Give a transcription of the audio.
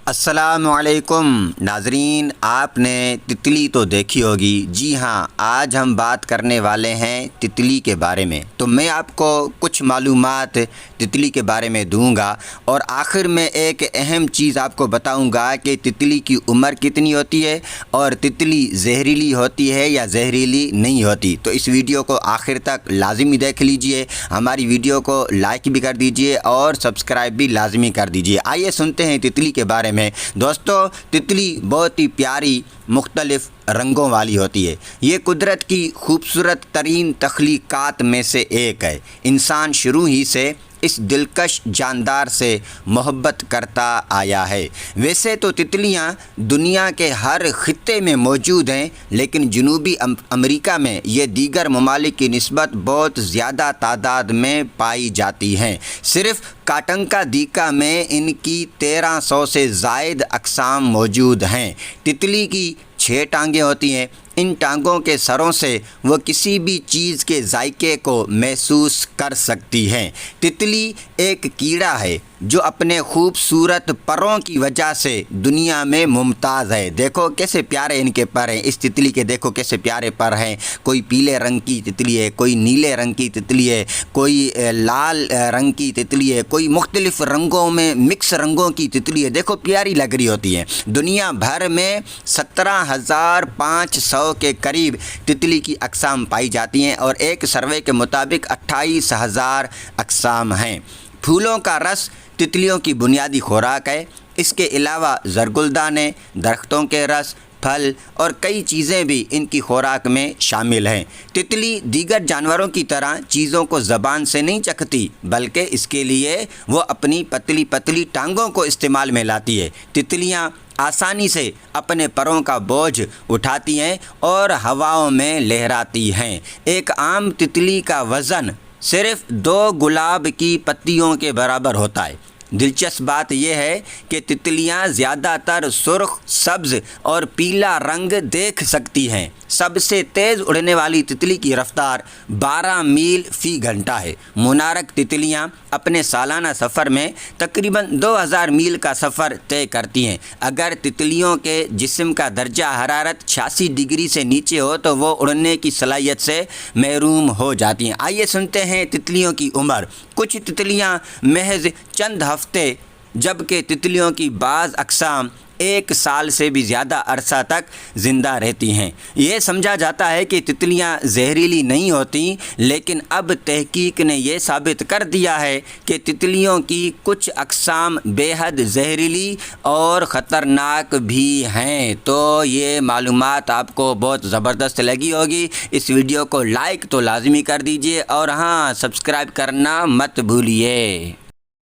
السلام علیکم ناظرین، آپ نے تتلی تو دیکھی ہوگی۔ جی ہاں، آج ہم بات کرنے والے ہیں تتلی کے بارے میں۔ تو میں آپ کو کچھ معلومات تتلی کے بارے میں دوں گا اور آخر میں ایک اہم چیز آپ کو بتاؤں گا کہ تتلی کی عمر کتنی ہوتی ہے اور تتلی زہریلی ہوتی ہے یا زہریلی نہیں ہوتی۔ تو اس ویڈیو کو آخر تک لازمی دیکھ لیجئے، ہماری ویڈیو کو لائک بھی کر دیجئے اور سبسکرائب بھی لازمی کر دیجئے۔ آئیے سنتے ہیں تتلی کے بارے میں۔ دوستو، تتلی بہت ہی پیاری مختلف رنگوں والی ہوتی ہے۔ یہ قدرت کی خوبصورت ترین تخلیقات میں سے ایک ہے۔ انسان شروع ہی سے اس دلکش جاندار سے محبت کرتا آیا ہے۔ ویسے تو تتلیاں دنیا کے ہر خطے میں موجود ہیں، لیکن جنوبی امریکہ میں یہ دیگر ممالک کی نسبت بہت زیادہ تعداد میں پائی جاتی ہیں۔ صرف کاٹنکا دیکا میں ان کی 1300 سے زائد اقسام موجود ہیں۔ تتلی کی 6 ٹانگیں ہوتی ہیں۔ ان ٹانگوں کے سروں سے وہ کسی بھی چیز کے ذائقے کو محسوس کر سکتی ہیں۔ تتلی ایک کیڑا ہے جو اپنے خوبصورت پروں کی وجہ سے دنیا میں ممتاز ہے۔ دیکھو کیسے پیارے ان کے پر ہیں، اس تتلی کے دیکھو کیسے پیارے پر ہیں۔ کوئی پیلے رنگ کی تتلی ہے، کوئی نیلے رنگ کی تتلی ہے، کوئی لال رنگ کی تتلی ہے، کوئی مختلف رنگوں میں مکس رنگوں کی تتلی ہے۔ دیکھو پیاری لگ رہی ہوتی ہیں۔ دنیا بھر میں 17,500 کے قریب تتلی کی اقسام پائی جاتی ہیں اور ایک سروے کے مطابق 28,000 اقسام ہیں۔ پھولوں کا رس تتلیوں کی بنیادی خوراک ہے۔ اس کے علاوہ زرگلدانے، درختوں کے رس، پھل اور کئی چیزیں بھی ان کی خوراک میں شامل ہیں۔ تتلی دیگر جانوروں کی طرح چیزوں کو زبان سے نہیں چکھتی، بلکہ اس کے لیے وہ اپنی پتلی پتلی ٹانگوں کو استعمال میں لاتی ہے۔ تتلیاں آسانی سے اپنے پروں کا بوجھ اٹھاتی ہیں اور ہواؤں میں لہراتی ہیں۔ ایک عام تتلی کا وزن صرف 2 گلاب کی پتیوں کے برابر ہوتا ہے۔ دلچسپ بات یہ ہے کہ تتلیاں زیادہ تر سرخ، سبز اور پیلا رنگ دیکھ سکتی ہیں۔ سب سے تیز اڑنے والی تتلی کی رفتار 12 میل فی گھنٹہ ہے۔ مونارک تتلیاں اپنے سالانہ سفر میں تقریباً 2000 میل کا سفر طے کرتی ہیں۔ اگر تتلیوں کے جسم کا درجہ حرارت 86 ڈگری سے نیچے ہو تو وہ اڑنے کی صلاحیت سے محروم ہو جاتی ہیں۔ آئیے سنتے ہیں تتلیوں کی عمر۔ کچھ تتلیاں محض چند ہفتے، جبکہ تتلیوں کی بعض اقسام 1 سال سے بھی زیادہ عرصہ تک زندہ رہتی ہیں۔ یہ سمجھا جاتا ہے کہ تتلیاں زہریلی نہیں ہوتیں، لیکن اب تحقیق نے یہ ثابت کر دیا ہے کہ تتلیوں کی کچھ اقسام بے حد زہریلی اور خطرناک بھی ہیں۔ تو یہ معلومات آپ کو بہت زبردست لگی ہوگی۔ اس ویڈیو کو لائک تو لازمی کر دیجئے اور ہاں، سبسکرائب کرنا مت بھولیے۔